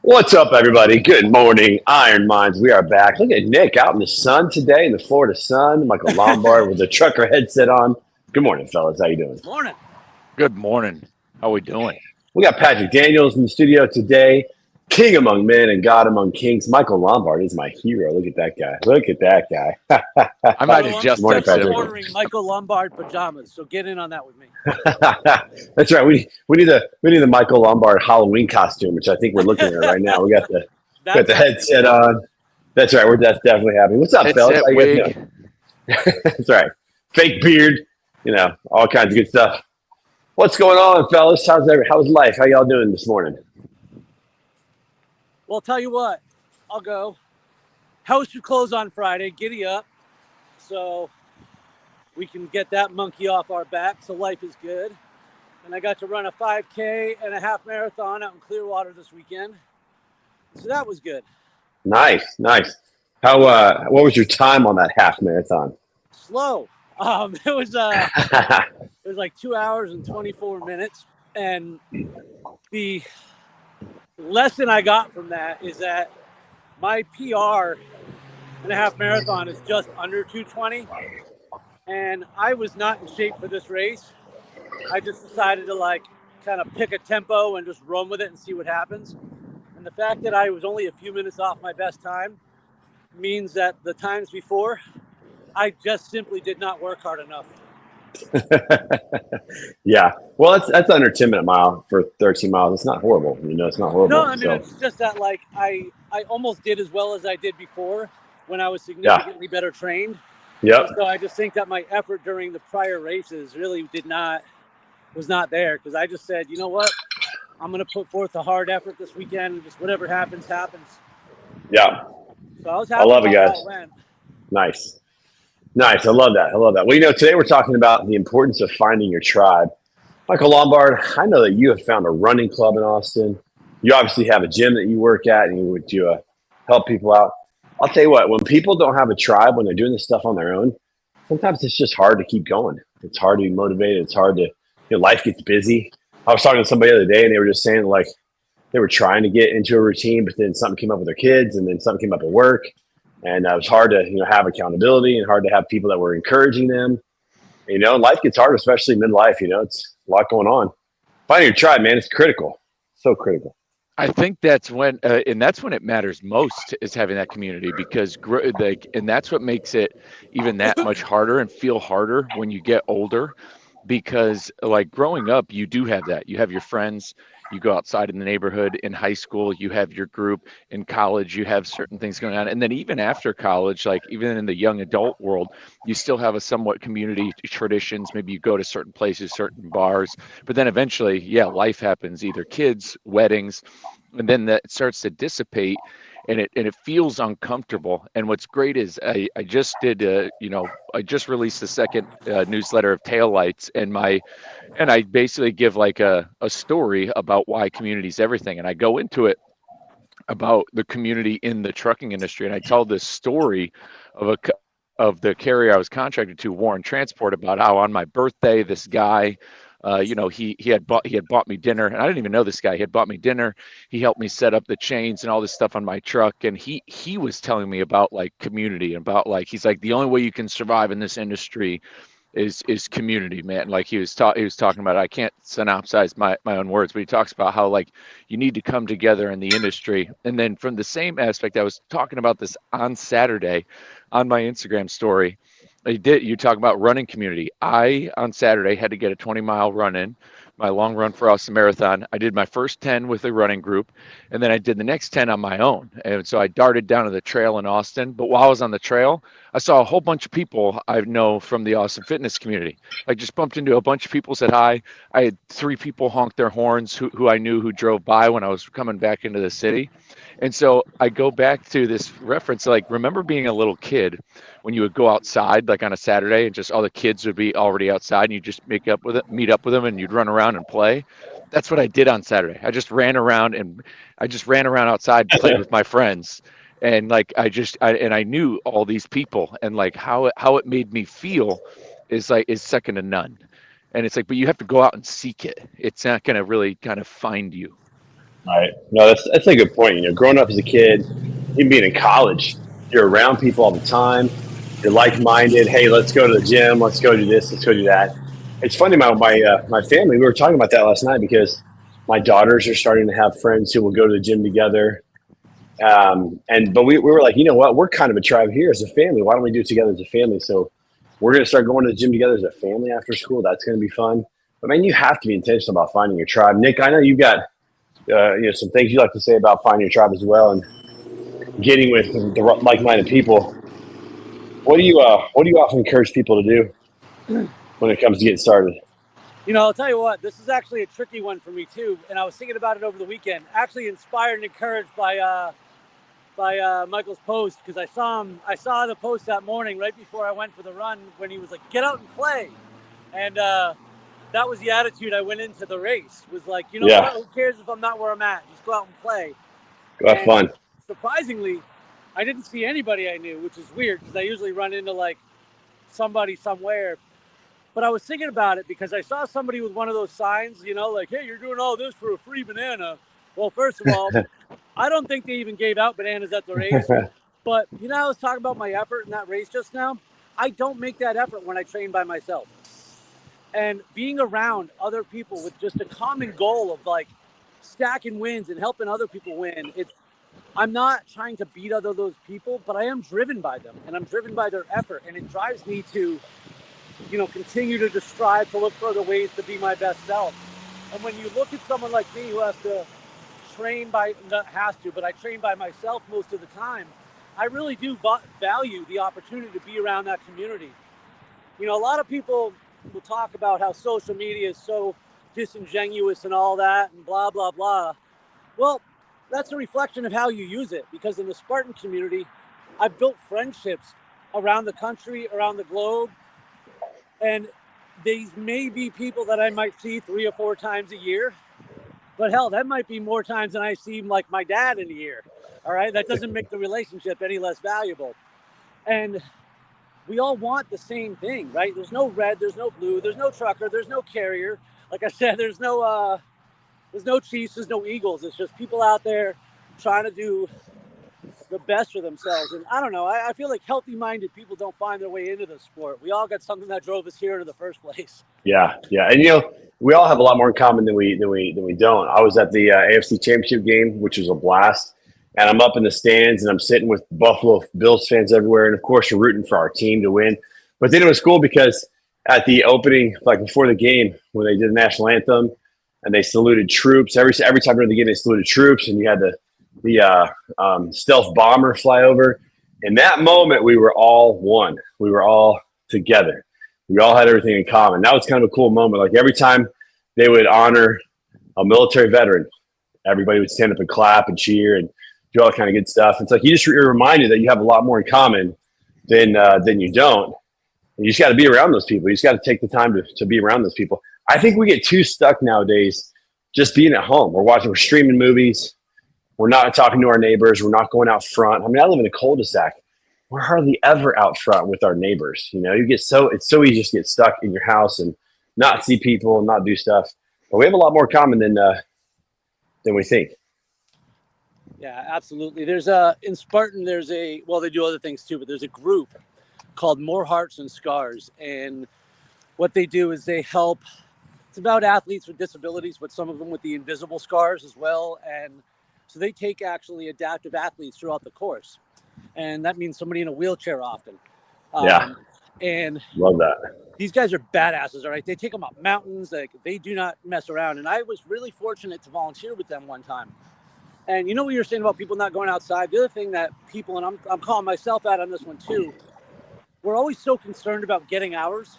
What's up, everybody? Good morning, Iron Minds. We are back. Look at Nick out in the sun today, in the Florida sun. Michael Lombard with the trucker headset on. Good morning, fellas. How you doing? Morning. Good morning. How we doing? We got Patrick Daniels in the studio today. King among men and God among kings. Michael Lombard is my hero. Look at that guy. Look at that guy. I might adjust Morning, that. Patrick. I'm ordering Michael Lombard pajamas, so get in on that with me. That's right. We need the Michael Lombard Halloween costume, which I think we're looking at right now. We got the headset on. That's right. That's definitely happening. What's up, fellas? Headset, How you wig. guys doing? That's right. Fake beard. All kinds of good stuff. What's going on, fellas? How's life? How y'all doing this morning? Well, I'll tell you what. I'll go. House should close on Friday. Giddy up. So we can get that monkey off our back. So life is good. And I got to run a 5K and a half marathon out in Clearwater this weekend. So that was good. Nice. How? What was your time on that half marathon? Slow. It was like 2 hours and 24 minutes. And the lesson I got from that is that my PR in a half marathon is just under 2:20. And I was not in shape for this race. I just decided to kind of pick a tempo and just run with it and see what happens. And the fact that I was only a few minutes off my best time means that the times before, I just simply did not work hard enough. Yeah. Well, that's under 10-minute mile for 13 miles. It's not horrible. It's not horrible. No, I mean, it's just that I almost did as well as I did before when I was significantly better trained. Yep. So I just think that my effort during the prior races really was not there, because I just said, you know what? I'm going to put forth a hard effort this weekend, and just whatever happens, happens. Yeah. So I was happy. I love it, guys. How it went. Nice. I love that. Well, today we're talking about the importance of finding your tribe. Michael Lombard, I know that you have found a running club in Austin. You obviously have a gym that you work at, and you help people out. I'll tell you what, when people don't have a tribe, when they're doing this stuff on their own, sometimes it's just hard to keep going. It's hard to be motivated. It's hard to, life gets busy. I was talking to somebody the other day, and they were just saying they were trying to get into a routine, but then something came up with their kids, and then something came up at work. And it was hard to, have accountability, and hard to have people that were encouraging them. Life gets hard, especially midlife. It's a lot going on. Finding your tribe, man, it's critical. So critical. I think that's when, and that's when it matters most, is having that community, because and that's what makes it even that much harder and feel harder when you get older, because growing up, you do have that. You have your friends. You go outside in the neighborhood. In high school, you have your group. In college, you have certain things going on. And then even after college, even in the young adult world, you still have a somewhat community traditions. Maybe you go to certain places, certain bars. But then eventually, life happens, either kids, weddings, and then that starts to dissipate. And it feels uncomfortable. And what's great is I just did, I just released the second newsletter of Taillights, and I basically give a story about why community is everything. And I go into it about the community in the trucking industry. And I tell this story of the carrier I was contracted to, Warren Transport, about how on my birthday, this guy, he had bought me dinner, and I didn't even know this guy. He had bought me dinner. He helped me set up the chains and all this stuff on my truck. And he was telling me about community, and about he's the only way you can survive in this industry is community, man. He was talking about, I can't synopsize my own words, but he talks about how you need to come together in the industry. And then from the same aspect, I was talking about this on Saturday on my Instagram story. You did. You talk about running community. I, on Saturday, had to get a 20-mile run in, my long run for Austin Marathon. I did my first 10 with a running group, and then I did the next 10 on my own. And so I darted down to the trail in Austin. But while I was on the trail, I saw a whole bunch of people I know from the Austin fitness community. I just bumped into a bunch of people, said hi. I had 3 people honk their horns who I knew who drove by when I was coming back into the city. And so I go back to this reference, like, remember being a little kid when you would go outside like on a Saturday and just all the kids would be already outside and you just meet up with them and you'd run around and play. That's what I did on Saturday. I just ran around outside, played with my friends. And like I knew all these people, and like how it made me feel is second to none. And it's like, but you have to go out and seek it. It's not going to really kind of find you. Right. No, that's a good point. Growing up as a kid, even being in college, you're around people all the time. You're like-minded. Hey, let's go to the gym. Let's go do this. Let's go do that. It's funny. My family. We were talking about that last night because my daughters are starting to have friends who will go to the gym together. But we were like, you know what? We're kind of a tribe here as a family. Why don't we do it together as a family? So we're going to start going to the gym together as a family after school. That's going to be fun. But man, you have to be intentional about finding your tribe. Nick, I know you've got some things you like to say about finding your tribe as well and getting with the like-minded people. What do you often encourage people to do when it comes to getting started? I'll tell you what, this is actually a tricky one for me too, and I was thinking about it over the weekend. Actually, inspired and encouraged by Michael's post, because I saw the post that morning right before I went for the run when he was like, "Get out and play," and that was the attitude I went into the race. Was like, Yeah, what? Who cares if I'm not where I'm at? Just go out and play. go have And fun. surprisingly, I didn't see anybody I knew, which is weird because I usually run into like somebody somewhere. But I was thinking about it because I saw somebody with one of those signs, like, "Hey, you're doing all this for a free banana." Well, first of all, I don't think they even gave out bananas at the race. But I was talking about my effort in that race just now. I don't make that effort when I train by myself. And being around other people with just a common goal of like stacking wins and helping other people win, I'm not trying to beat other those people, but I am driven by them and I'm driven by their effort, and it drives me to continue to just strive to look for other ways to be my best self. And when you look at someone like me who has to not has to, but I train by myself most of the time, I really do value the opportunity to be around that community. A lot of people will talk about how social media is so disingenuous and all that and blah, blah, blah. Well, that's a reflection of how you use it, because in the Spartan community, I've built friendships around the country, around the globe, and these may be people that I might see 3 or 4 times a year, but hell, that might be more times than I see like my dad in a year. All right, that doesn't make the relationship any less valuable. And we all want the same thing, right? There's no red, there's no blue, there's no trucker, there's no carrier. Like I said, there's no Chiefs, there's no Eagles. It's just people out there trying to do the best for themselves. And I don't know, I feel like healthy-minded people don't find their way into the sport. We all got something that drove us here in the first place. Yeah, yeah, and we all have a lot more in common than we don't. I was at the AFC Championship game, which was a blast, and I'm up in the stands and I'm sitting with Buffalo Bills fans everywhere, and of course you're rooting for our team to win. But then it was cool because at the opening, like before the game, when they did the national anthem and they saluted troops, every time during the game they saluted troops, and you had the stealth bomber fly over. In that moment, we were all one. We were all together. We all had everything in common. That was kind of a cool moment. Like every time they would honor a military veteran, everybody would stand up and clap and cheer and do all that kind of good stuff. It's like you're reminded that you have a lot more in common than you don't. And you just got to be around those people. You just got to take the time to be around those people. I think we get too stuck nowadays just being at home. We're streaming movies. We're not talking to our neighbors. We're not going out front. I mean, I live in a cul-de-sac. We're hardly ever out front with our neighbors. It's so easy just to get stuck in your house and not see people and not do stuff. But we have a lot more in common than we think. Yeah, absolutely. In Spartan, they do other things too, but there's a group called More Hearts and Scars. And what they do is they help. It's about athletes with disabilities, but some of them with the invisible scars as well. And so they take actually adaptive athletes throughout the course. And that means somebody in a wheelchair often. Yeah. And Love that. these guys are badasses, all right? They take them up mountains. Like, they do not mess around. And I was really fortunate to volunteer with them one time. And you know what you were saying about people not going outside? The other thing that people, and I'm calling myself out on this one too, we're always so concerned about getting hours.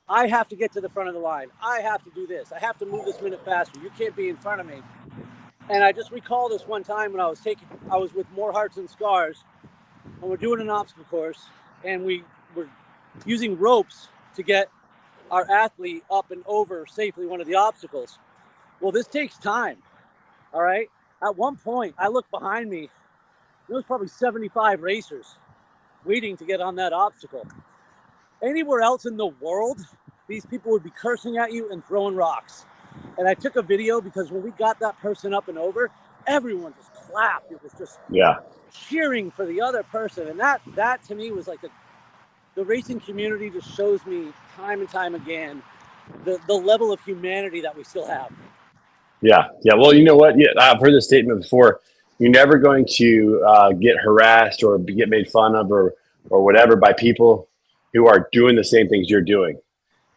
I have to get to the front of the line. I have to do this. I have to move this minute faster. You can't be in front of me. And I just recall this one time when I was with More Hearts and Scars, and we're doing an obstacle course, and we were using ropes to get our athlete up and over safely one of the obstacles. Well, this takes time, all right? At one point, I looked behind me. There was probably 75 racers waiting to get on that obstacle. Anywhere else in the world, these people would be cursing at you and throwing rocks. And I took a video because when we got that person up and over, everyone just clapped. It was just cheering for the other person. And that to me was like the racing community just shows me time and time again the level of humanity that we still have. Yeah. Well, you know what? Yeah, I've heard this statement before. You're never going to get harassed or get made fun of or whatever by people who are doing the same things you're doing.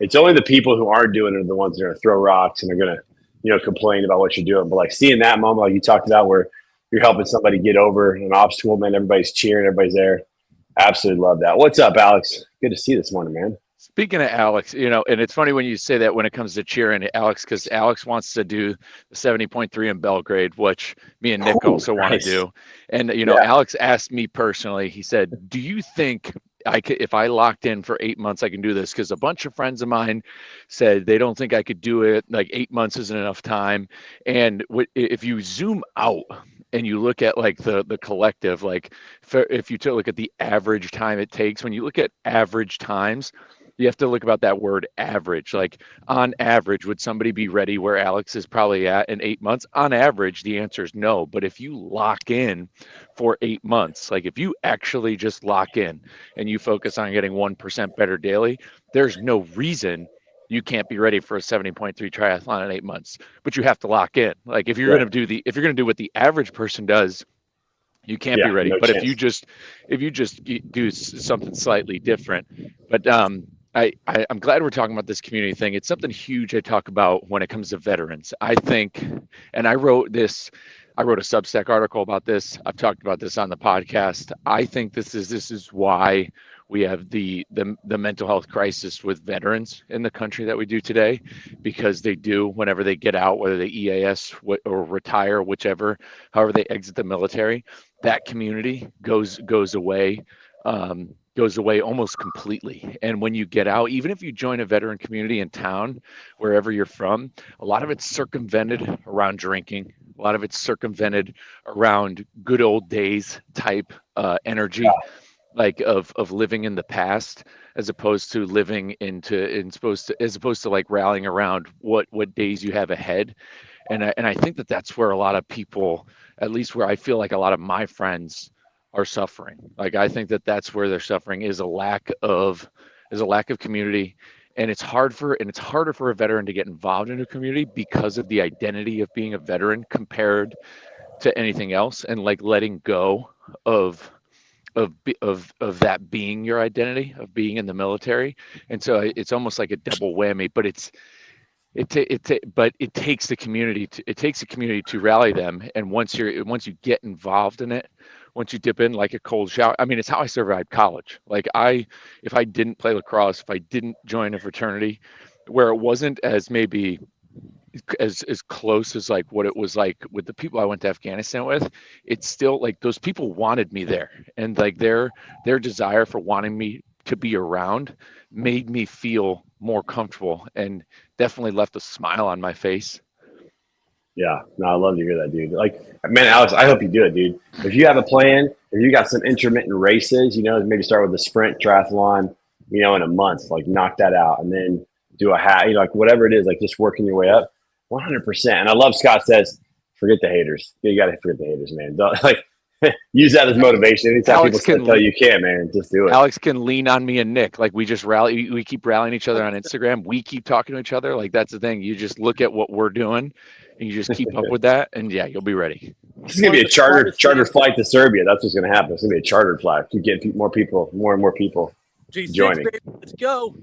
It's only the people who aren't doing it are the ones that are going to throw rocks and are going to, complain about what you're doing. But like seeing that moment, like you talked about, where you're helping somebody get over an obstacle, man, everybody's cheering, everybody's there. Absolutely love that. What's up, Alex? Good to see you this morning, man. Speaking of Alex, and it's funny when you say that when it comes to cheering Alex, because Alex wants to do the 70.3 in Belgrade, which me and Nick also want to do. And, Alex asked me personally, he said, do you think if I locked in for 8 months, I can do this? Because a bunch of friends of mine said they don't think I could do it. Like 8 months isn't enough time. And if you zoom out and you look at like the collective, like if you look at the average time it takes, when you look at average times, you have to look about that word average. Like on average, would somebody be ready where Alex is probably at in 8 months? On average, the answer is no. But if you lock in for 8 months, like if you actually just lock in and you focus on getting 1% better daily, there's no reason you can't be ready for a 70.3 triathlon in 8 months. But you have to lock in. Like if you're going to do what the average person does, you can't be ready. But chance. if you just do something slightly different, but I'm glad we're talking about this community thing. It's something huge I talk about when it comes to veterans. I think, and I wrote a Substack article about this. I've talked about this on the podcast. I think this is why we have the mental health crisis with veterans in the country that we do today, because they do, whenever they get out, whether they EAS or retire, however they exit the military, that community goes away. Goes away almost completely. And when you get out, even if you join a veteran community in town, wherever you're from, a lot of it's circumvented around drinking. A lot of it's circumvented around good old days type energy, like of living in the past, as opposed to living as opposed to like rallying around what days you have ahead. And I think that's where a lot of people, at least where I feel like a lot of my friends are suffering. Like I think that's where they're suffering, is a lack of community. And it's harder for a veteran to get involved in a community because of the identity of being a veteran compared to anything else, and like letting go of that being your identity, of being in the military. And so it's almost like a double whammy, but it takes the community to rally them. And once you get involved in it, once you dip in like a cold shower, I mean, it's how I survived college. Like if I didn't play lacrosse, if I didn't join a fraternity where it wasn't as maybe as close as like what it was like with the people I went to Afghanistan with, it's still like those people wanted me there. And like their desire for wanting me to be around made me feel more comfortable and definitely left a smile on my face. Yeah, no, I love to hear that, dude. Like, man, Alex, I hope you do it, dude. If you have a plan, if you got some intermittent races, maybe start with a sprint triathlon, in a month, like knock that out, and then do a half, like whatever it is, like just working your way up, 100%. And I love Scott says, forget the haters. You got to forget the haters, man. Don't, like, use that as motivation. Anytime Alex people tell you can't, man, just do it. Alex can lean on me and Nick. Like we keep rallying each other on Instagram. We keep talking to each other. Like that's the thing. You just look at what we're doing and you just keep up with that. And yeah, you'll be ready. This is going to be a chartered flight to Serbia. That's what's going to happen. It's going to be a chartered flight. You get more and more people. G6, joining. baby, let's go.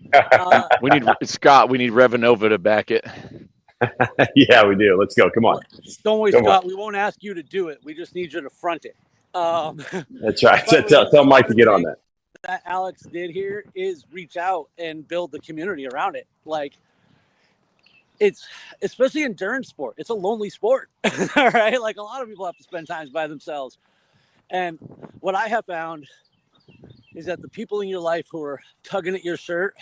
We need Scott. We need Revanova to back it. Yeah, we do. Let's go. Come on. Don't worry, Come on. Scott. We won't ask you to do it. We just need you to front it. That's right. But Tell Mike to get on that. That Alex did here is reach out and build the community around it. Like, it's, especially endurance sport, it's a lonely sport. All right, like a lot of people have to spend times by themselves. And what I have found is that the people in your life who are tugging at your shirt,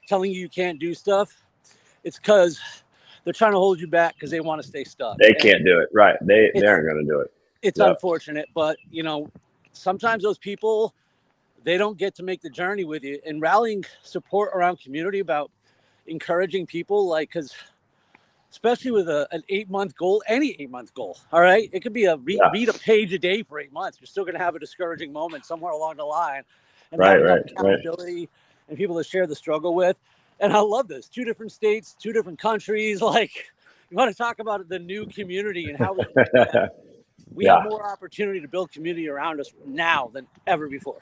telling you can't do stuff, it's because they're trying to hold you back because they want to stay stuck. They can't do it. Right. They aren't going to do it. It's unfortunate, but sometimes those people, they don't get to make the journey with you. And rallying support around community about encouraging people, like, because especially with an 8-month goal, any 8-month goal, all right, it could be read a page a day for 8 months. You're still going to have a discouraging moment somewhere along the line, and having accountability and people to share the struggle with. And I love this: 2 different states, 2 different countries. Like, you want to talk about the new community and how we have more opportunity to build community around us now than ever before.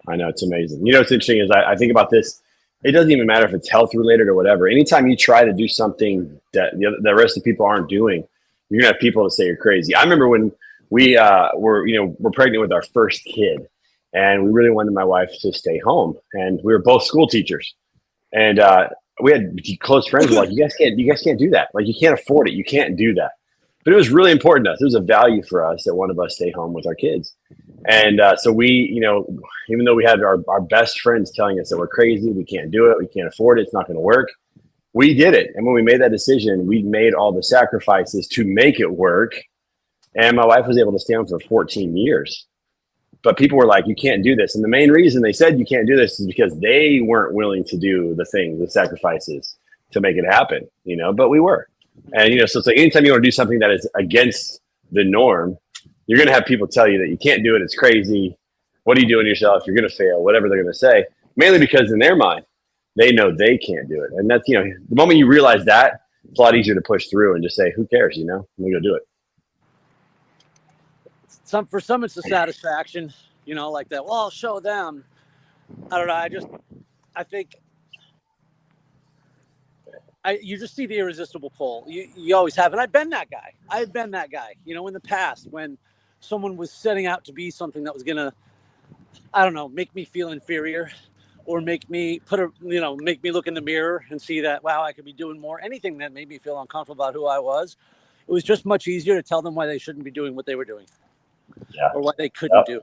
I know, it's amazing. What's interesting is I think about this. It doesn't even matter if it's health related or whatever. Anytime you try to do something that the rest of the people aren't doing, you're gonna have people to say you're crazy. I remember when we we're pregnant with our first kid, and we really wanted my wife to stay home, and we were both school teachers, and we had close friends who were like, you guys can't do that. Like, you can't afford it. You can't do that. But it was really important to us. It was a value for us that one of us stay home with our kids. And so we, even though we had our best friends telling us that we're crazy, we can't do it, we can't afford it, it's not going to work, we did it. And when we made that decision, we made all the sacrifices to make it work. And my wife was able to stay home for 14 years. But people were like, you can't do this. And the main reason they said you can't do this is because they weren't willing to do the things, the sacrifices to make it happen, but we were. And, so it's like anytime you want to do something that is against the norm, you're going to have people tell you that you can't do it. It's crazy. What are you doing to yourself? You're going to fail, whatever they're going to say, mainly because in their mind, they know they can't do it. And that's, the moment you realize that, it's a lot easier to push through and just say, who cares? I'm going to go do it. For some, it's the satisfaction, like that. Well, I'll show them. I don't know. I think you just see the irresistible pull. You always have. And I've been that guy. In the past when someone was setting out to be something that was going to, I don't know, make me feel inferior or make me make me look in the mirror and see that, wow, I could be doing more. Anything that made me feel uncomfortable about who I was. It was just much easier to tell them why they shouldn't be doing what they were doing. Or what they couldn't do.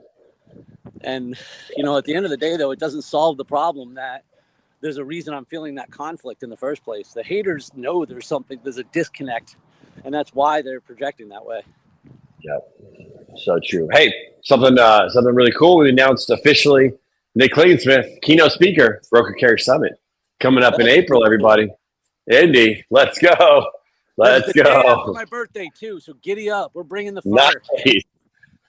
And, at the end of the day, though, it doesn't solve the problem that there's a reason I'm feeling that conflict in the first place. The haters know there's a disconnect, and that's why they're projecting that way. Yeah, so true. Hey, something really cool. We announced officially Nick Klingensmith, keynote speaker, Broker Carrier Summit, coming up in April, everybody. Indy, let's go. Let's go. After my birthday, too, so giddy up. We're bringing the fire. Nice.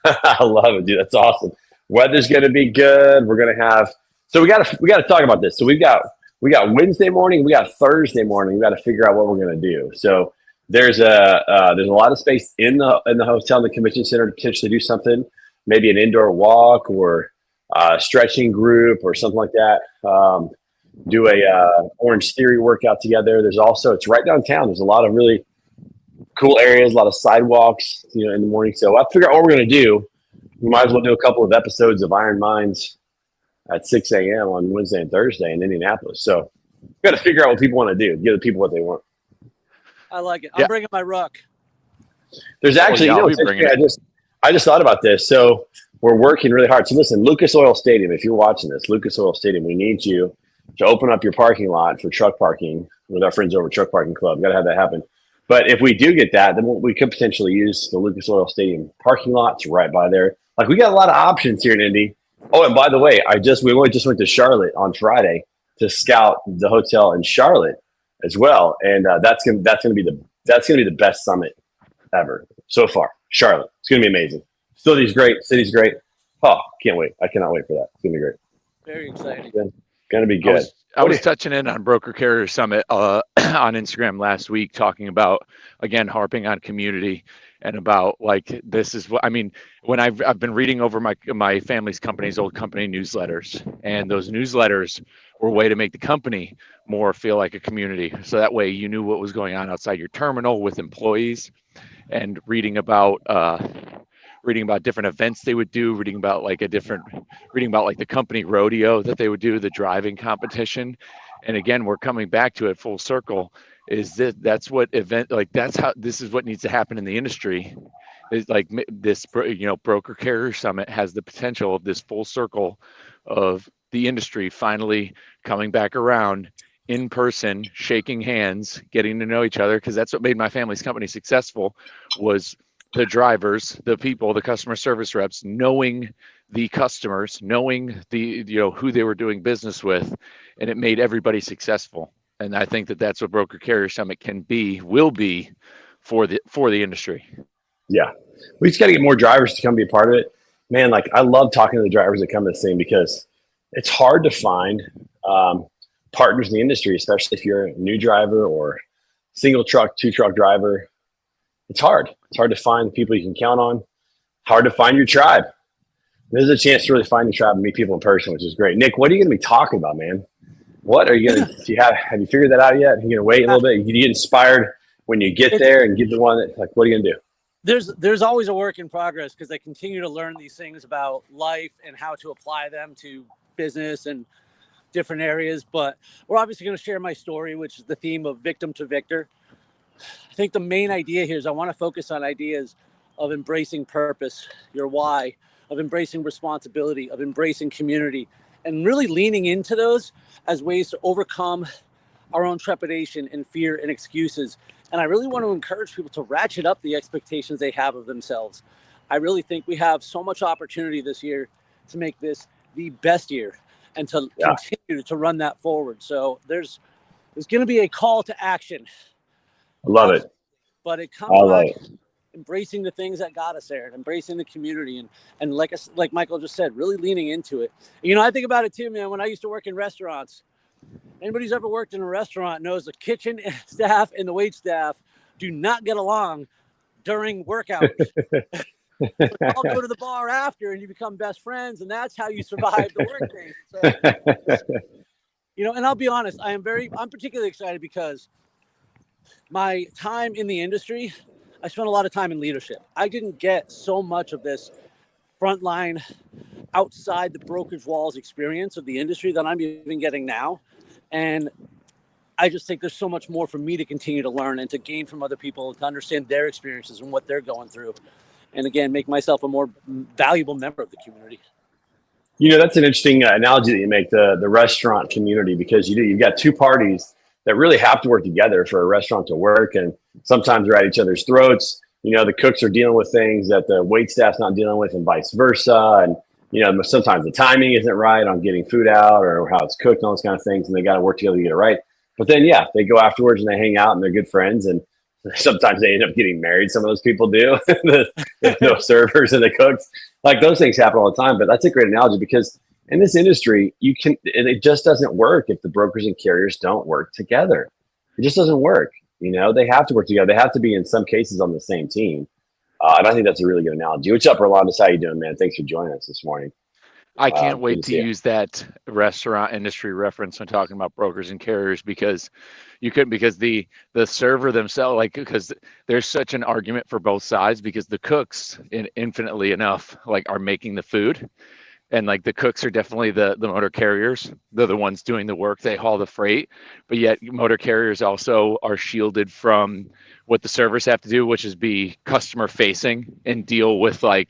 I love it, dude. That's awesome. Weather's going to be good. We're going to have – so we got to talk about this. So we got Wednesday morning. We got Thursday morning. We got to figure out what we're going to do. So there's a lot of space in the hotel, in the convention center to potentially do something, maybe an indoor walk or a stretching group or something like that. Do a Orange Theory workout together. There's also – it's right downtown. There's a lot of really – cool areas, a lot of sidewalks, in the morning. So I'll figure out what we're going to do. We might as well do a couple of episodes of Iron Minds at 6 a.m. on Wednesday and Thursday in Indianapolis. So we've got to figure out what people want to do, give the people what they want. I like it. I'm bringing my ruck. There's actually, I just thought about this. So we're working really hard. So listen, Lucas Oil Stadium, if you're watching this, Lucas Oil Stadium, we need you to open up your parking lot for truck parking with our friends over at Truck Parking Club. Got to have that happen. But if we do get that, then we could potentially use the Lucas Oil Stadium parking lots right by there. Like, we got a lot of options here in Indy. Oh, and by the way, we just went to Charlotte on Friday to scout the hotel in Charlotte as well, and that's gonna be the best summit ever so far. Charlotte, it's gonna be amazing. Facility's great, city's great. Oh, can't wait! I cannot wait for that. It's gonna be great. Very exciting. Gonna be good. I was touching in on Broker Carrier Summit on Instagram last week, talking about, again, harping on community. and about like this is what I mean when I've been reading over my family's company's old company newsletters, and those newsletters were a way to make the company more feel like a community. So that way you knew what was going on outside your terminal with employees, and reading about different events they would do, reading about like the company rodeo that they would do, the driving competition. And again, we're coming back to it full circle, is that that's what event, like that's how this is what needs to happen in the industry. Is like this, broker carrier summit has the potential of this full circle of the industry finally coming back around in person, shaking hands, getting to know each other, because that's what made my family's company successful, was the drivers, the people, the customer service reps, knowing the customers, knowing the who they were doing business with, and it made everybody successful. And I think that that's what Broker Carrier Summit will be for the industry. Yeah. We just got to get more drivers to come be a part of it. Man, like I love talking to the drivers that come to this thing, because it's hard to find partners in the industry, especially if you're a new driver or single truck, 2-truck driver. It's hard. It's hard to find people you can count on. Hard to find your tribe. This is a chance to really find your tribe and meet people in person, which is great. Nick, what are you going to be talking about, man? What are you going to, have you figured that out yet? Are you going to wait a little bit? You get inspired when you get there and get the one that, like, what are you going to do? There's always a work in progress, because I continue to learn these things about life and how to apply them to business and different areas. But we're obviously going to share my story, which is the theme of victim to victor. I think the main idea here is I want to focus on ideas of embracing purpose, your why, of embracing responsibility, of embracing community, and really leaning into those as ways to overcome our own trepidation and fear and excuses. And I really want to encourage people to ratchet up the expectations they have of themselves. I really think we have so much opportunity this year to make this the best year and to continue to run that forward. So there's going to be a call to action. I love it. But it comes by embracing the things that got us there, and embracing the community, and like Michael just said, really leaning into it. I think about it too, man. When I used to work in restaurants, anybody who's ever worked in a restaurant knows the kitchen staff and the wait staff do not get along during work hours. I'll go to the bar after, and you become best friends, and that's how you survive the work day. So, and I'll be honest, I'm particularly excited because my time in the industry, I spent a lot of time in leadership. I didn't get so much of this frontline, outside the brokerage walls experience of the industry that I'm even getting now. And I just think there's so much more for me to continue to learn and to gain from other people, to understand their experiences and what they're going through. And again, make myself a more valuable member of the community. That's an interesting analogy that you make, the restaurant community, because you've got two parties that really have to work together for a restaurant to work. And sometimes they're at each other's throats. The cooks are dealing with things that the wait staff's not dealing with, and vice versa. And, sometimes the timing isn't right on getting food out or how it's cooked and all those kind of things. And they got to work together to get it right. But then, they go afterwards and they hang out and they're good friends. And sometimes they end up getting married. Some of those people do, the servers and the cooks. Like, those things happen all the time. But that's a great analogy, because in this industry, it just doesn't work if the brokers and carriers don't work together. It just doesn't work. They have to work together. They have to be, in some cases, on the same team. And I think that's a really good analogy. What's up, Rolandus? How you doing, man? Thanks for joining us this morning. I can't wait to use that restaurant industry reference when talking about brokers and carriers, because the server themselves, because there's such an argument for both sides, because the cooks, infinitely enough, are making the food. And the cooks are definitely the motor carriers. They're the ones doing the work. They haul the freight, but yet motor carriers also are shielded from what the servers have to do, which is be customer facing and deal with a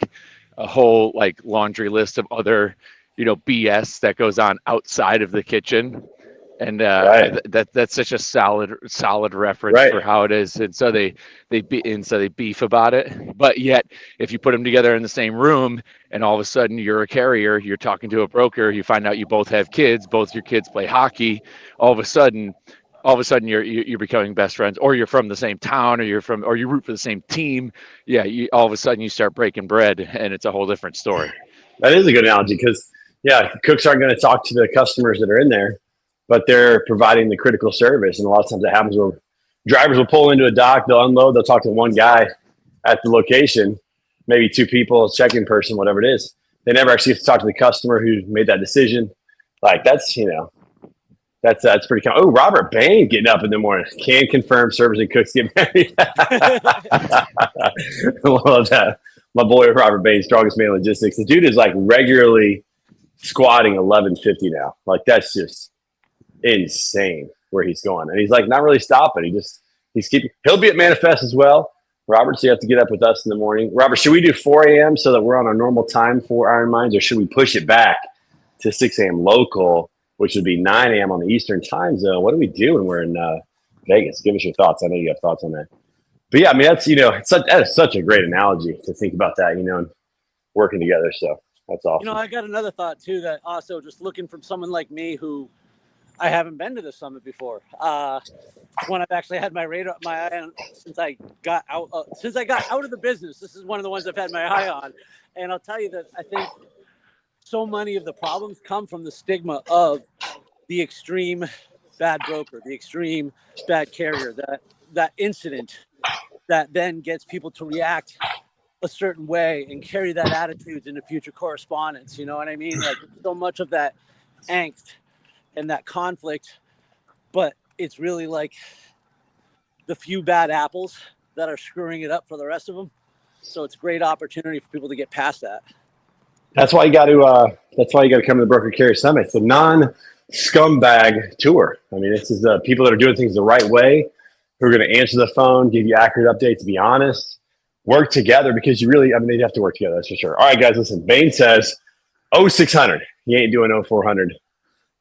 whole laundry list of other, BS that goes on outside of the kitchen. And that's such a solid reference for how it is. And so they beef about it. But yet, if you put them together in the same room, and all of a sudden you're a carrier, you're talking to a broker, you find out you both have kids, both your kids play hockey. All of a sudden you're becoming best friends, or you're from the same town, or you root for the same team. Yeah, all of a sudden you start breaking bread, and it's a whole different story. That is a good analogy, because cooks aren't going to talk to the customers that are in there, but they're providing the critical service. And a lot of times it happens where drivers will pull into a dock, they'll unload, they'll talk to one guy at the location, maybe 2 people, check-in person, whatever it is. They never actually get to talk to the customer who made that decision. Like that's that's pretty cool. Oh, Robert Bain getting up in the morning. Can confirm servers and cooks get married. I love that. My boy Robert Bain, strongest man in logistics. The dude is like regularly squatting 1150 now. Like that's just insane where he's going. And he's like not really stopping. He's keeping. He'll be at Manifest as well. Robert, so you have to get up with us in the morning. Robert, should we do 4 a.m. so that we're on our normal time for Iron Minds, or should we push it back to 6 a.m. local, which would be 9 a.m. on the Eastern time zone? What do we do when we're in Vegas? Give us your thoughts. I know you have thoughts on that. But yeah, I mean, that's such a great analogy to think about that, and working together. So that's awesome. I got another thought too, that also just looking from someone like me who I haven't been to the summit before. When I've actually had my eye on since I got out of the business. This is one of the ones I've had my eye on, and I'll tell you that I think so many of the problems come from the stigma of the extreme bad broker, the extreme bad carrier, that incident that then gets people to react a certain way and carry that attitude into future correspondence. You know what I mean? Like so much of that angst and that conflict, but it's really like the few bad apples that are screwing it up for the rest of them. So it's a great opportunity for people to get past that. That's why you got to. That's why you got to come to the Broker Carrier Summit. It's a non-scumbag tour. I mean, this is people that are doing things the right way, who are going to answer the phone, give you accurate updates, be honest, work together, because you really, they'd have to work together. That's for sure. All right, guys, listen. Bain says 0600. He ain't doing 0400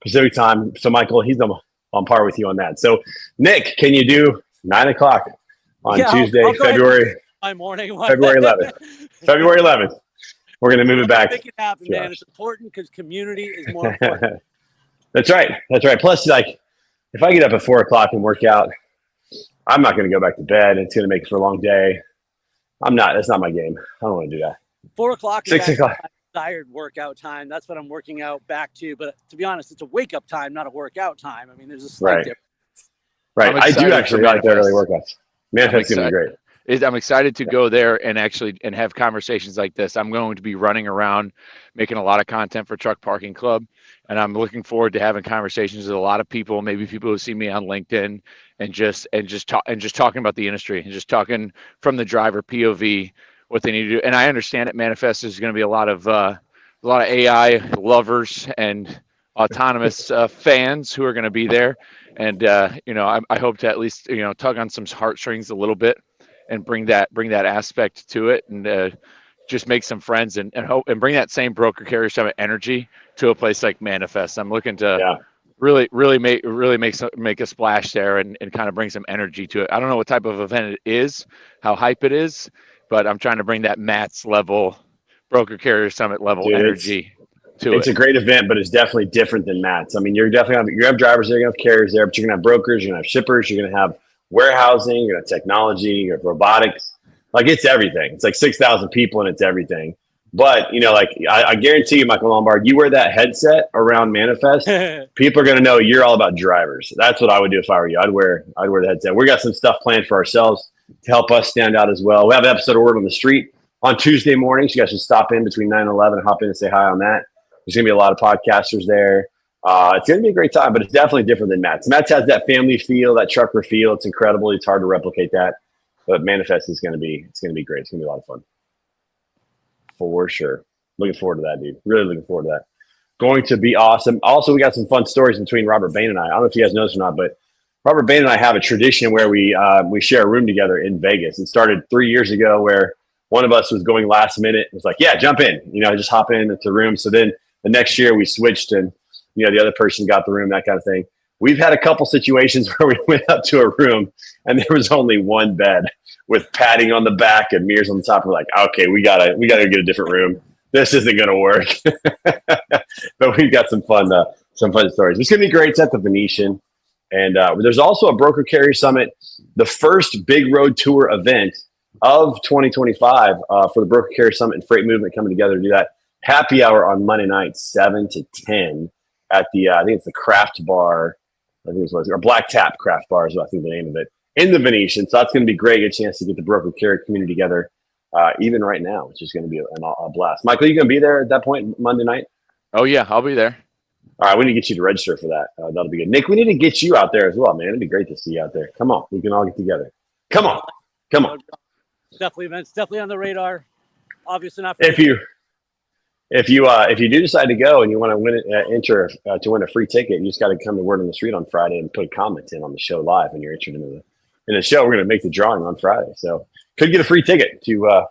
Pacific time. So Michael, he's on par with you on that. So Nick, can you do 9 o'clock on Tuesday, February 11th? February 11th. We're going to move it back. Make it happen, man. It's important because community is more important. That's right. Plus, like, if I get up at 4 o'clock and work out, I'm not going to go back to bed. It's going to make it for a long day. That's not my game. I don't want to do that. 4 o'clock is 6 o'clock. Desired workout time. That's what I'm working out back to. But to be honest, it's a wake up time, not a workout time. I mean, there's a slight difference. Right. I do actually like the early workouts. Manifest is going to be great. I'm excited to go there and have conversations like this. I'm going to be running around making a lot of content for Truck Parking Club, and I'm looking forward to having conversations with a lot of people, maybe people who see me on LinkedIn, and just talking about the industry and just talking from the driver POV what they need to do. And I understand it. Manifest is going to be a lot of AI lovers and autonomous fans who are going to be there, and I hope to at least tug on some heartstrings a little bit and bring that aspect to it, and just make some friends and bring that same Broker Carrier Summit energy to a place like Manifest. I'm looking to really make a splash there and kind of bring some energy to it. I don't know what type of event it is, how hype it is, but I'm trying to bring that Matt's level, Broker Carrier Summit level energy to it. It's a great event, but it's definitely different than Matt's. I mean, you're definitely you're gonna have drivers there, you're gonna have carriers there, but you're gonna have brokers, you're gonna have shippers, you're gonna have warehousing, you're gonna have technology, you have robotics. Like, it's everything. It's like 6,000 people and it's everything. But I guarantee you, Michael Lombard, you wear that headset around Manifest, people are gonna know you're all about drivers. That's what I would do if I were you. I'd wear the headset. We got some stuff planned for ourselves to help us stand out as well. We have an episode of Word on the Street on Tuesday mornings. You guys should stop in between 9 and 11 and hop in and say hi on that. There's gonna be a lot of podcasters there. It's going to be a great time, but it's definitely different than Matt's. Matt's has that family feel, that trucker feel. It's incredible. It's hard to replicate that. But Manifest is going to be great. It's going to be a lot of fun. For sure. Looking forward to that, dude. Really looking forward to that. Going to be awesome. Also, we got some fun stories between Robert Bain and I. I don't know if you guys noticed or not, but Robert Bain and I have a tradition where we share a room together in Vegas. It started 3 years ago where one of us was going last minute. It was like, yeah, jump in. Just hop into the room. So then the next year we switched and the other person got the room, that kind of thing. We've had a couple situations where we went up to a room and there was only one bed with padding on the back and mirrors on the top. We're like, okay, we gotta get a different room. This isn't gonna work. But we've got some fun stories. It's gonna be great. It's at the Venetian, and there's also a Broker Carrier Summit, the first big road tour event of 2025 for the Broker Carrier Summit and Freight Movement coming together to do that. Happy hour on Monday night, 7 to 10. At the I think it's the Craft Bar, or Black Tap Craft Bar is what I think the name of it, in the Venetian. So that's going to be great. Good chance to get the Broker Carrier community together even right now, which is going to be a blast. Michael, you going to be there at that point Monday night? Oh yeah, I'll be there. All right, we need to get you to register for that. That'll be good. Nick, we need to get you out there as well, man. It'd be great to see you out there. Come on, we can all get together. Come on. Definitely on the radar. Obviously not. If you do decide to go and you want to win enter to win a free ticket, you just got to come to Word on the Street on Friday and put a comment in on the show live, and you're entered in the show. We're going to make the drawing on Friday, so could get a free ticket to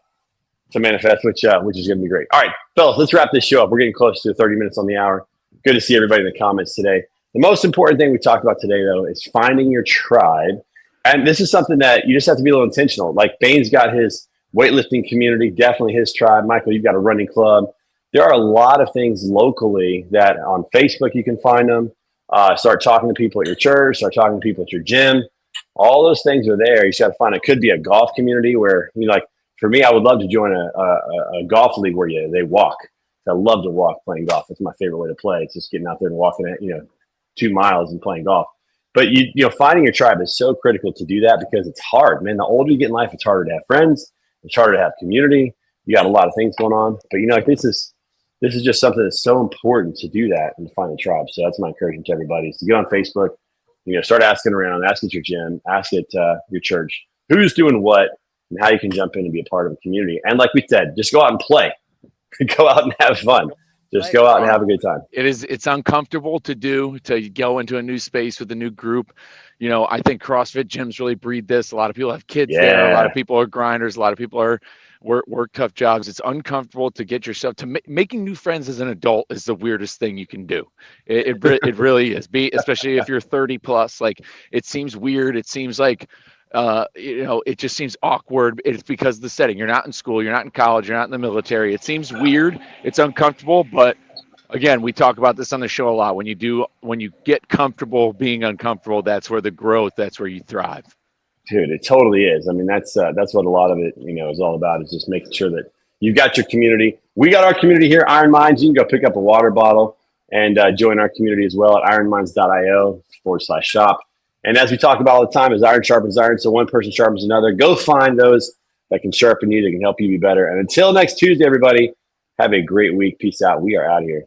Manifest, which is going to be great. All right, fellas, let's wrap this show up. We're getting close to 30 minutes on the hour. Good to see everybody in the comments today. The most important thing we talked about today, though, is finding your tribe, and this is something that you just have to be a little intentional. Like Bane's got his weightlifting community, definitely his tribe. Michael, you've got a running club. There are a lot of things locally that on Facebook you can find them. Start talking to people at your church. Start talking to people at your gym. All those things are there. You just got to find. It could be a golf community where like for me, I would love to join a golf league where they walk. I love to walk playing golf. That's my favorite way to play. It's just getting out there and walking 2 miles and playing golf. But finding your tribe is so critical to do that because it's hard, man. The older you get in life, it's harder to have friends. It's harder to have community. You got a lot of things going on. But this is just something that's so important to do that and to find a tribe. So that's my encouragement to everybody is to get on Facebook, start asking around, ask at your gym, ask at your church, who's doing what and how you can jump in and be a part of a community. And like we said, just go out and play, go out and have fun. Just go out and have a good time. It's uncomfortable to go into a new space with a new group. I think CrossFit gyms really breed this. A lot of people have kids there. A lot of people are grinders. A lot of people are work tough jobs. It's uncomfortable to get yourself to making new friends as an adult is the weirdest thing you can do. It really is. Especially if you're 30 plus. Like it seems weird. It seems like it just seems awkward. It's because of the setting. You're not in school. You're not in college. You're not in the military. It seems weird. It's uncomfortable. But again, we talk about this on the show a lot. When you get comfortable being uncomfortable, that's where the growth. That's where you thrive. Dude, it totally is. I mean, that's what a lot of it, is all about is just making sure that you've got your community. We got our community here, Iron Minds. You can go pick up a water bottle and join our community as well at ironminds.io/shop. And as we talk about all the time, is iron sharpens iron, so one person sharpens another. Go find those that can sharpen you, that can help you be better. And until next Tuesday, everybody, have a great week. Peace out. We are out of here.